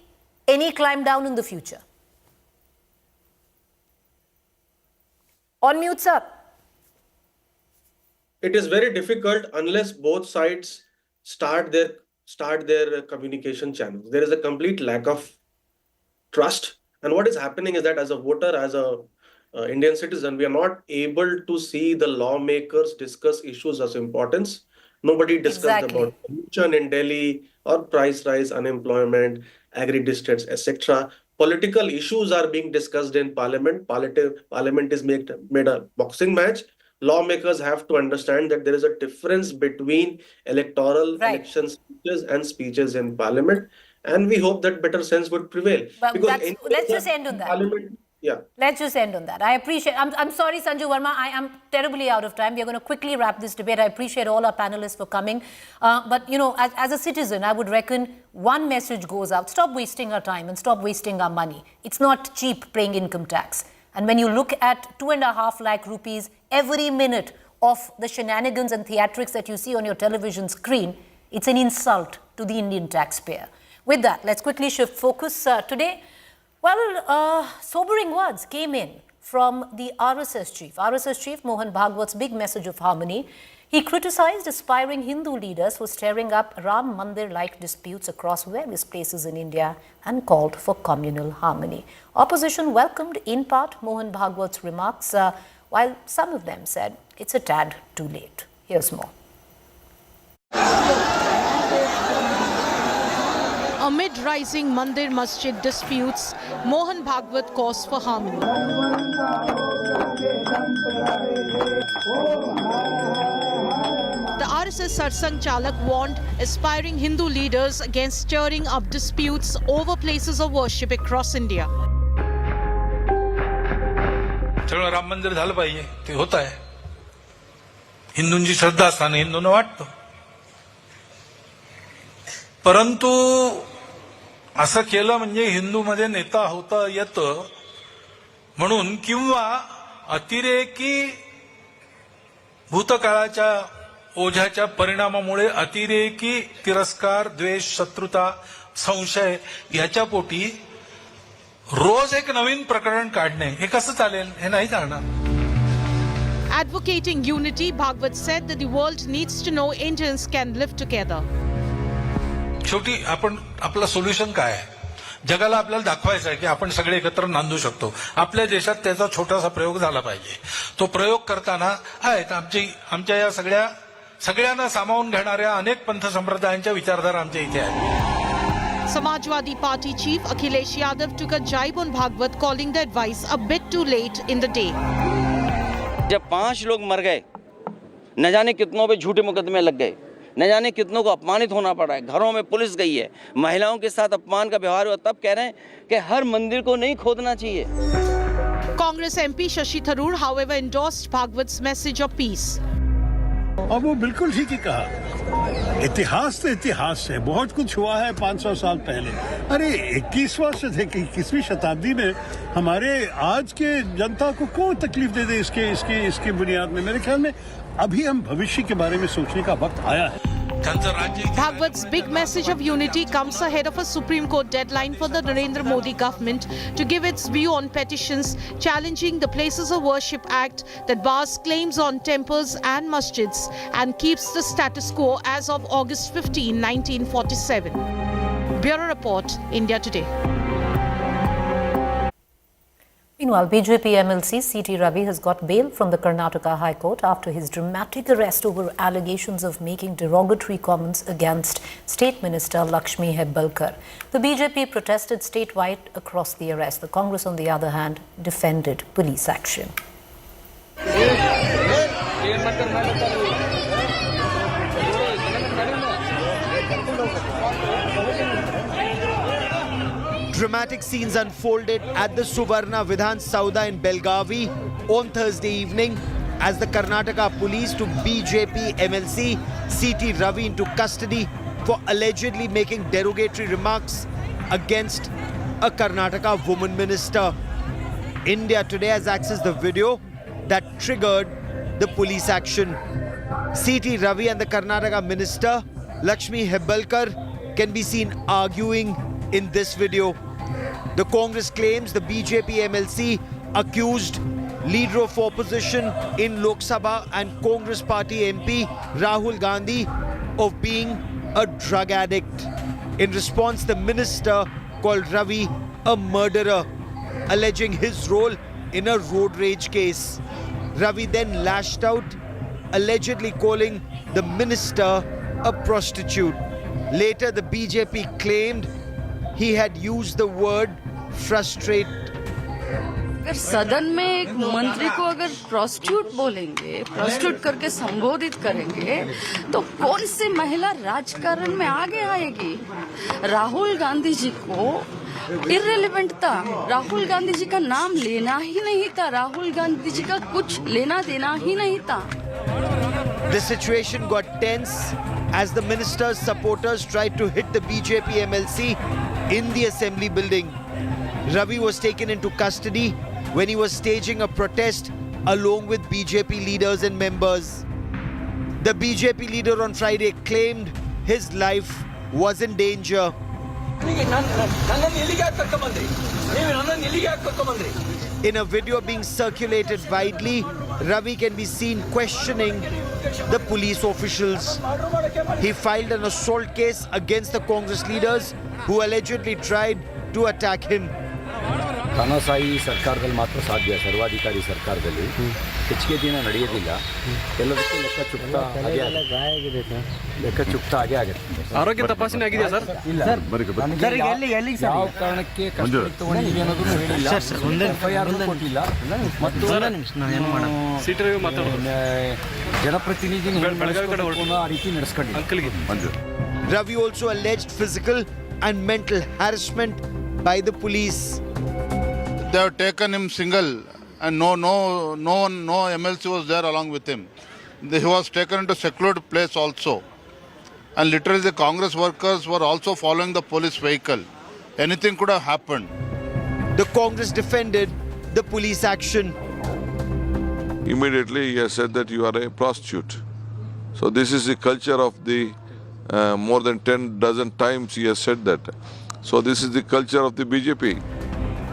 any climb down in the future? On mute, sir. It is very difficult unless both sides start their communication channels. There is a complete lack of trust. And what is happening is that as a voter, as a Indian citizen, we are not able to see the lawmakers discuss issues of importance. Nobody discussed about pollution in Delhi or price rise, unemployment, agri-districts, etc. Political issues are being discussed in parliament. Parliament is made a boxing match. Lawmakers have to understand that there is a difference between electoral election speeches and speeches in parliament. And we hope that better sense would prevail. But let's just end on that. Yeah. Let's just end on that. I appreciate, I'm sorry, Sanju Verma, I am terribly out of time. We are going to quickly wrap this debate. I appreciate all our panelists for coming. But, you know, as a citizen, I would reckon one message goes out. Stop wasting our time and stop wasting our money. It's not cheap paying income tax. And when you look at 2.5 lakh rupees every minute of the shenanigans and theatrics that you see on your television screen, it's an insult to the Indian taxpayer. With that, let's quickly shift focus today. Well, sobering words came in from the RSS chief Mohan Bhagwat's big message of harmony. He criticized aspiring Hindu leaders for stirring up Ram Mandir-like disputes across various places in India and called for communal harmony. Opposition welcomed in part Mohan Bhagwat's remarks, while some of them said it's a tad too late. Here's more. Amid rising Mandir Masjid disputes, Mohan Bhagwat calls for harmony. The RSS Sarsang Chalak warned aspiring Hindu leaders against stirring up disputes over places of worship across India. सगळं राम मंदिर झालं पाहिजे ते होत आहे. हिंदूंची श्रद्धास्थान हिंदूंना वाटतं, परंतु असं केलं म्हणजे हिंदूमध्ये नेता होता येतं म्हणून किंवा अतिरेकी भूतकाळाच्या ओझ्याच्या परिणामामुळे अतिरेकी तिरस्कार, द्वेष, शत्रुता, संशय याच्या पोटी रोज एक नवीन प्रकरण काढणे हे कसं चालेल? हे नाही चालणार. Advocating unity, Bhagwat said that the world needs to know Indians can live together. शेवटी आपण आपलं सोल्युशन काय आहे? जगाला आपल्याला दाखवायचं आहे की आपण सगळे एकत्र नांदू शकतो. आपल्या देशात त्याचा छोटासा प्रयोग झाला पाहिजे. तो प्रयोग करताना आहेत आमच्या या सगळ्यांना सामावून घेणाऱ्या अनेक पंथ संप्रदायांच्या विचारधारा आमच्या इथे आहेत. Samajwadi Party chief Akhilesh Yadav took a jibe on Bhagwat, calling the advice a bit too late in the day. जब 5 लोग मर गए, न जाने कितनों पे झूठे मुकदमे लग गए, न जाने कितनों को अपमानित होना पड़ा है, घरों में पुलिस गई है, महिलाओं के साथ अपमान का व्यवहार हुआ, तब कह रहे हैं कि हर मंदिर को नहीं खोदना चाहिए. Congress MP Shashi Tharoor, however, endorsed Bhagwat's message of peace. और वो बिल्कुल ठीक ही कहा. इतिहास तो इतिहास है, बहुत कुछ हुआ है 500 साल पहले. अरे 21वीं शताब्दी में हमारे आज के जनता को कौन तकलीफ दे दे इसकी बुनियाद में. मेरे ख्याल में अभी हम भविष्य के बारे में सोचने का वक्त आया है. Bhagwat's big message of unity comes ahead of a Supreme Court deadline for the Narendra Modi government to give its view on petitions challenging the Places of Worship Act that bars claims on temples and masjids and keeps the status quo as of August 15, 1947. Bureau Report, India Today. Meanwhile, BJP MLC C.T. Ravi has got bail from the Karnataka High Court after his dramatic arrest over allegations of making derogatory comments against State Minister Lakshmi Hebbalkar. The BJP protested statewide across the arrest. The Congress, on the other hand, defended police action. Dramatic scenes unfolded at the Suvarna Vidhan Sauda in Belgavi on Thursday evening as the Karnataka police took BJP MLC C.T. Ravi into custody for allegedly making derogatory remarks against a Karnataka woman minister. India Today has accessed the video that triggered the police action. C.T. Ravi and the Karnataka minister Lakshmi Hebbalkar can be seen arguing in this video. The Congress claims the BJP MLC accused Leader of Opposition in Lok Sabha and Congress Party MP Rahul Gandhi of being a drug addict. In response, the minister called Ravi a murderer, alleging his role in a road rage case. Ravi then lashed out, allegedly calling the minister a prostitute. Later, the BJP claimed he had used the word frustrate. अगर सदन में एक मंत्री को अगर prostitute बोलेंगे, prostitute करके संबोधित करेंगे, तो कौन सी महिला राजकारण में आगे आएगी? राहुल गांधी जी को इररिलेवेंट था। राहुल गांधी जी का नाम लेना ही नहीं था, राहुल गांधी जी का कुछ लेना देना ही नहीं था। The situation got tense as the minister's supporters tried to hit the BJP MLC in the assembly building. Ravi was taken into custody when he was staging a protest along with BJP leaders and members. The BJP leader on Friday claimed his life was in danger. In a video being circulated widely, Ravi can be seen questioning the police officials. He filed an assault case against the Congress leaders who allegedly tried to attack him. ತಾನಾಸಾಯಿ ಸರ್ಕಾರದಲ್ಲಿ ಮಾತ್ರ ಸಾಧ್ಯ, ಸರ್ವಾಧಿಕಾರಿ ಸರ್ಕಾರದಲ್ಲಿ ಹೆಚ್ಚಿಗೆ ದಿನ ನಡೆಯೋದಿಲ್ಲ. ಎಲ್ಲದಕ್ಕೂ ಲೆಕ್ಕ ಚುಕ್ತಾ ಹಾಗೆ ಆಗುತ್ತೆ. ಆರೋಗ್ಯ ತಪಾಸಣೆ ಆಗಿದೆಯಾ ಸರ್? ಇಲ್ಲ ಯಾವ ಕಾರಣಕ್ಕೆ ಕಸ್ಟಡಿ ತಗೊಂಡಿದ್ದೀವಿ ಅನ್ನೋದನ್ನು ಹೇಳಿಲ್ಲ, FIR ಕೊಟ್ಟಿಲ್ಲ ಮತ್ತು ಜನಪ್ರತಿನಿಧಿ ಆ ರೀತಿ ನಡೆಸ್ಕೊಂಡಿಲ್ಲ. Ravi also alleged physical and mental harassment by the police. They have taken him single, and no MLC was there along with him. He was taken into secluded place also, and literally the Congress workers were also following the police vehicle. Anything could have happened. The Congress defended the police action. Immediately he has said that you are a prostitute. So this is the culture of the more than 10 times he has said that. So this is the culture of the BJP.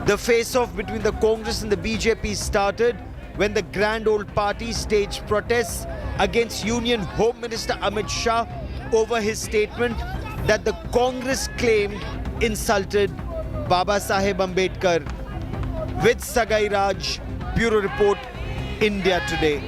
The face-off between the Congress and the BJP started when the Grand Old Party staged protests against Union Home Minister Amit Shah over his statement that the Congress claimed insulted Baba Saheb Ambedkar. With Sagai Raj, Bureau Report, India Today.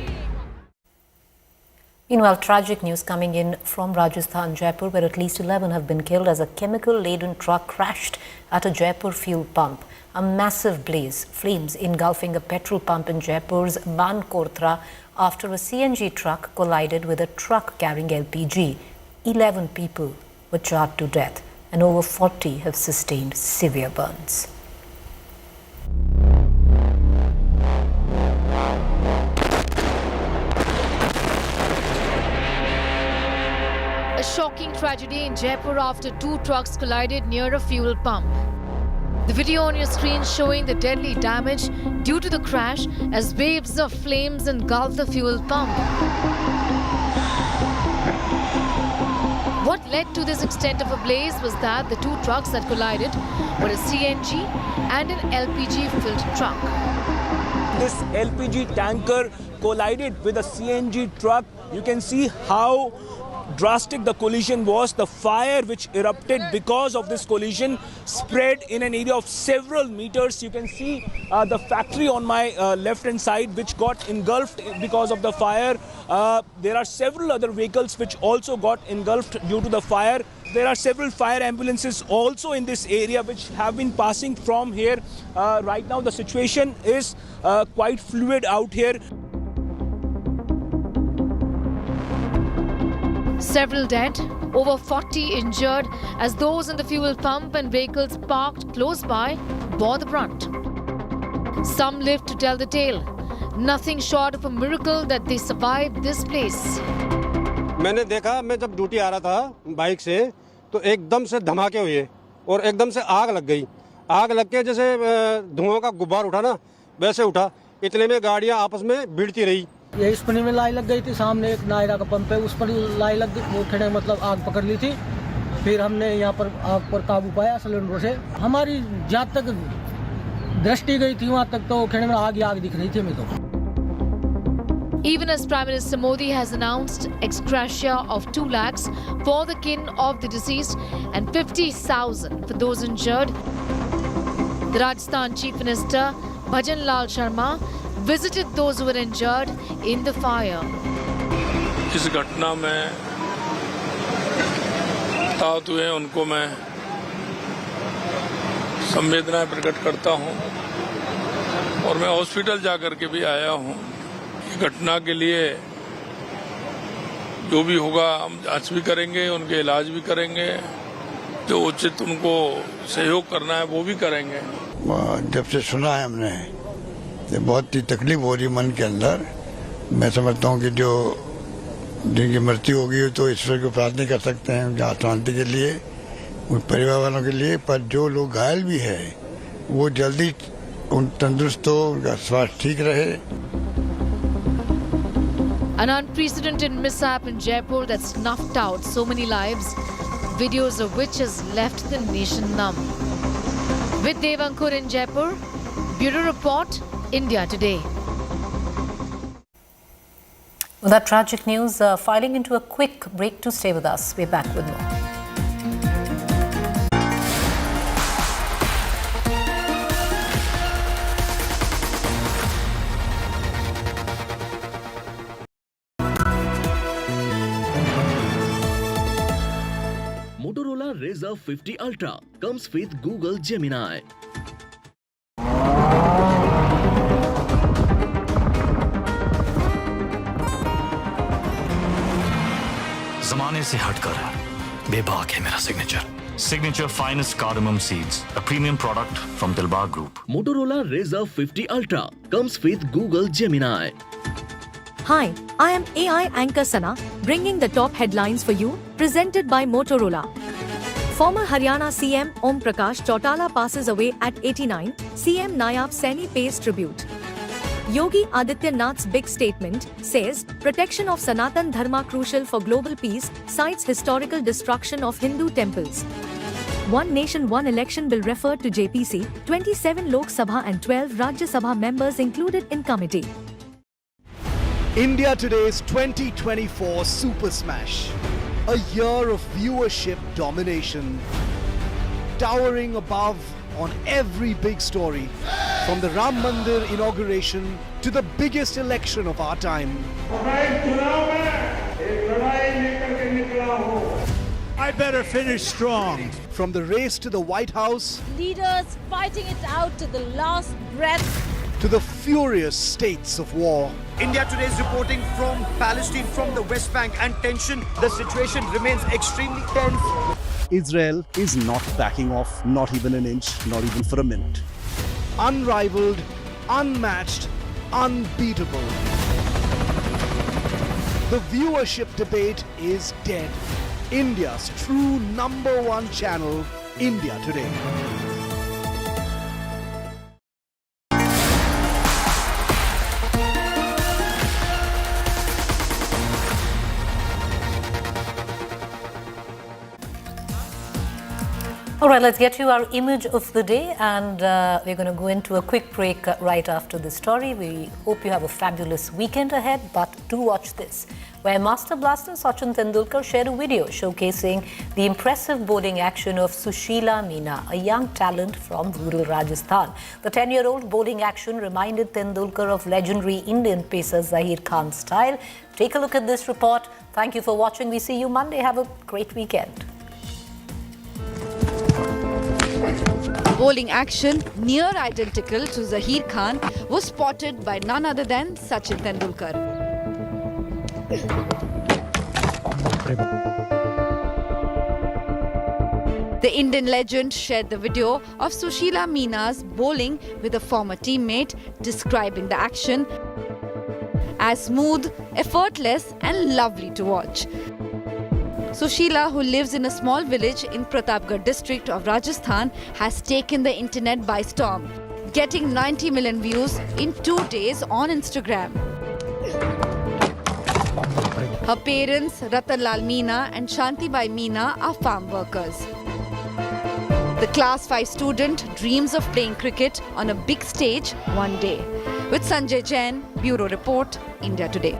Meanwhile, tragic news coming in from Rajasthan, Jaipur, where at least 11 have been killed as a chemical-laden truck crashed at a Jaipur fuel pump. A massive blaze, flames engulfing a petrol pump in Jaipur's Bankortra after a CNG truck collided with a truck carrying LPG. 11 people were charred to death and over 40 have sustained severe burns. A shocking tragedy in Jaipur after two trucks collided near a fuel pump. The video on your screen showing the deadly damage due to the crash as waves of flames engulf the fuel pump. What led to this extent of a blaze was that the two trucks that collided were a CNG and an LPG-filled truck. This LPG tanker collided with a CNG truck. You can see how drastic the collision was. The fire which erupted because of this collision spread in an area of several meters. You can see the factory on my left hand side which got engulfed because of the fire. There are several other vehicles which also got engulfed due to the fire. There are several fire ambulances also in this area which have been passing from here. Right now the situation is quite fluid out here. Several dead, over 40 injured as those in the fuel pump and vehicles parked close by bore the brunt. Some lived to tell the tale. Nothing short of a miracle that they survived this place. मैंने देखा, मैं जब duty आ रहा था bike से तो एकदम से धमाके हुए और एकदम से आग लग गई. आग लग के जैसे धुआं का गुब्बार उठा ना वैसे उठा. इतने में गाड़ियां आपस में भिड़ती रही. ये इस पानी में लाई लग गई थी. सामने एक नायरा का पंप है, उस पर लाई लग गई. वो खड़े मतलब आग पकड़ ली थी. फिर हमने यहाँ पर आग पर काबू पाया सिलेंडर से. हमारी जहाँ तक दृष्टि गई थी वहाँ तक तो खेड़े में आग दिख रही थी हमें तो. Even as Prime Minister Modi has announced ex gratia of 2 lakhs for the kin of the deceased and 50,000 for those injured, the Rajasthan Chief Minister Bhajan Lal Sharma visited those who were injured in the fire. इस घटना में आहत हुए उनको मैं संवेदनाएं प्रकट करता हूं और मैं हॉस्पिटल जाकर के भी आया हूं. घटना के लिए जो भी होगा हम जांच भी करेंगे, उनके इलाज भी करेंगे जो उचित उनको सहयोग करना है वो भी करेंगे। जब से सुना है हमने तो बहुत ही तकलीफ हो रही मन के अंदर। मैं समझता हूँ कि जो जिनकी मृत्यु होगी तो ईश्वर को प्रार्थना कर सकते हैं उनकी शांति के लिए, उन परिवार वालों के लिए, पर जो लोग घायल भी है वो जल्दी तंदुरुस्त हो, उनका स्वास्थ्य ठीक रहे। An unprecedented mishap in Jaipur that snuffed out so many lives, videos of which has left the nation numb. With Devankur in Jaipur, Bureau Report, India Today. Well, that tragic news, filing into a quick break to stay with us. We're back with more. Motorola Razr 50 Ultra comes with Google Gemini. ज़माने से हटकर बेबाक है मेरा signature finest cardamom seeds, a premium product from Dilbar Group. Motorola Razr 50 Ultra comes with Google Gemini. Hi, I am AI anchor Sana, bringing the top headlines for you, presented by Motorola. Former Haryana CM Om Prakash Chautala passes away at 89, CM Nayab Saini pays tribute. Yogi Adityanath's big statement says, protection of Sanatan Dharma crucial for global peace, cites historical destruction of Hindu temples. One Nation One Election Bill referred to JPC, 27 Lok Sabha and 12 Rajya Sabha members included in committee. India Today's 2024 Super Smash. A year of viewership domination. Towering above on every big story. From the Ram Mandir inauguration to the biggest election of our time. I better finish strong. From the race to the White House. Leaders fighting it out to the last breath. To the furious states of war. India Today is reporting from Palestine, from the West Bank, and tension. The situation remains extremely tense. Israel is not backing off, not even an inch, not even for a minute. Unrivaled, unmatched, unbeatable. The viewership debate is dead. India's true #1 channel, India Today. All right, let's get to our image of the day, and we're going to go into a quick break right after this story. We hope you have a fabulous weekend ahead, but do watch this, where Master Blaster Sachin Tendulkar shared a video showcasing the impressive bowling action of Sushila Meena, a young talent from rural Rajasthan. The 10-year-old bowling action reminded Tendulkar of legendary Indian pacer Zaheer Khan's style. Take a look at this report. Thank you for watching. We see you Monday. Have a great weekend. Bowling action near identical to Zaheer Khan was spotted by none other than Sachin Tendulkar. The Indian legend shared the video of Sushila Meena's bowling with a former teammate, describing the action as smooth, effortless and lovely to watch. Sushila, who lives in a small village in Pratapgarh district of Rajasthan, has taken the internet by storm, getting 90 million views in 2 days on Instagram. Her parents, Ratanlal Meena and Shantibai Meena, are farm workers. The Class 5 student dreams of playing cricket on a big stage one day. With Sanjay Jain, Bureau Report, India Today.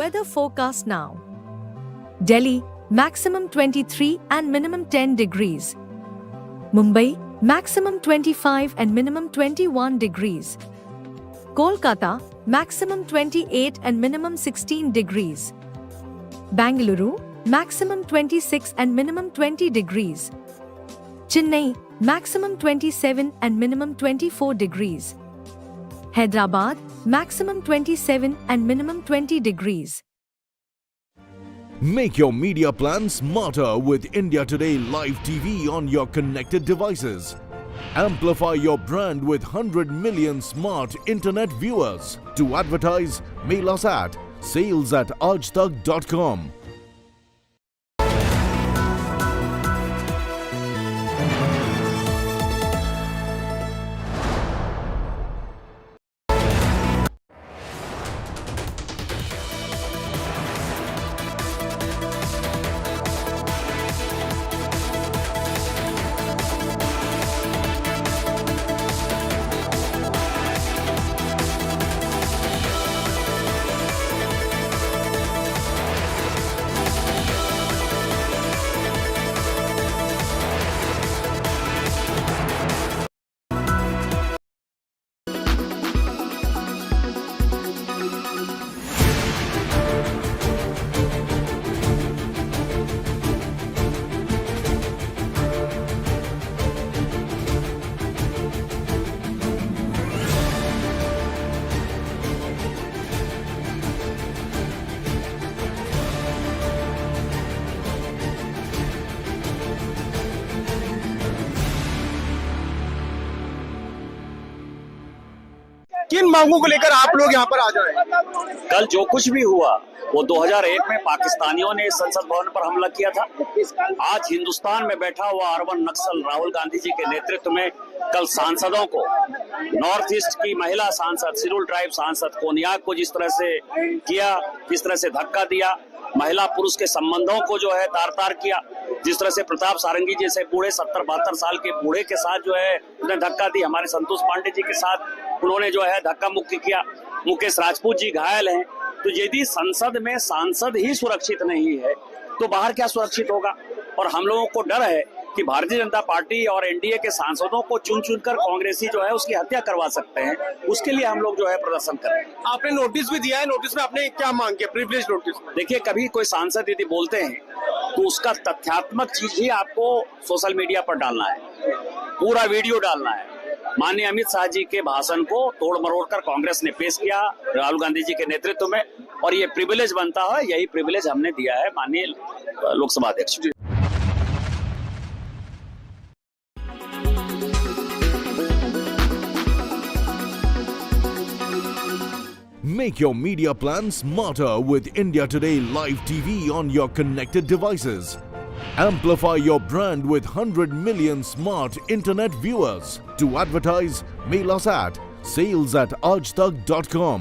weather forecast now. Delhi, maximum 23 and minimum 10 degrees. Mumbai, maximum 25 and minimum 21 degrees. Kolkata, maximum 28 and minimum 16 degrees. Bangalore, maximum 26 and minimum 20 degrees. Chennai, maximum 27 and minimum 24 degrees. Hyderabad, maximum 27 and minimum 20 degrees. Make your media plan smarter with India Today Live TV on your connected devices. Amplify your brand with 100 million smart internet viewers. To advertise, mail us at sales@aajtak.com. किन मांगों को लेकर आप लोग यहाँ पर आ जाए? कल जो कुछ भी हुआ वो 2001 में पाकिस्तानियों ने संसद भवन पर हमला किया था। आज हिंदुस्तान में बैठा हुआ अर्बन नक्सल राहुल गांधी जी के नेतृत्व में कल सांसदों को, नॉर्थ ईस्ट की महिला सांसद, शेड्यूल ट्राइब सांसद कोनियाक को जिस तरह से किया, जिस तरह से धक्का दिया, महिला पुरुष के संबंधों को जो है तार तार किया, जिस तरह से प्रताप सारंगी जैसे बूढ़े 70-72 साल के बूढ़े के साथ जो है उन्हें धक्का दी, हमारे संतोष पांडे जी के साथ उन्होंने जो है धक्का मुक्की किया, मुकेश राजपूत जी घायल हैं। तो यदि संसद में सांसद ही सुरक्षित नहीं है तो बाहर क्या सुरक्षित होगा? और हम लोगों को डर है कि भारतीय जनता पार्टी और एनडीए के सांसदों को चुन चुनकर कांग्रेसी जो है उसकी हत्या करवा सकते हैं। उसके लिए हम लोग जो है प्रदर्शन कर रहे हैं। आपने नोटिस भी दिया है, नोटिस में आपने क्या मांग किया? Privilege notice. देखिए, कभी कोई सांसद यदि बोलते हैं तो उसका तथ्यात्मक चीज ही आपको सोशल मीडिया पर डालना है, पूरा वीडियो डालना है। माननीय अमित शाह जी के भाषण को तोड़ मरोड़ कर कांग्रेस ने पेश किया राहुल गांधी जी के नेतृत्व में, और ये प्रिविलेज बनता है, यही प्रिविलेज हमने दिया है माननीय लोकसभा अध्यक्ष। Make your media plan smarter with India Today Live TV on your connected devices. Amplify your brand with 100 million smart internet viewers. To advertise, mail us at sales@aajtak.com.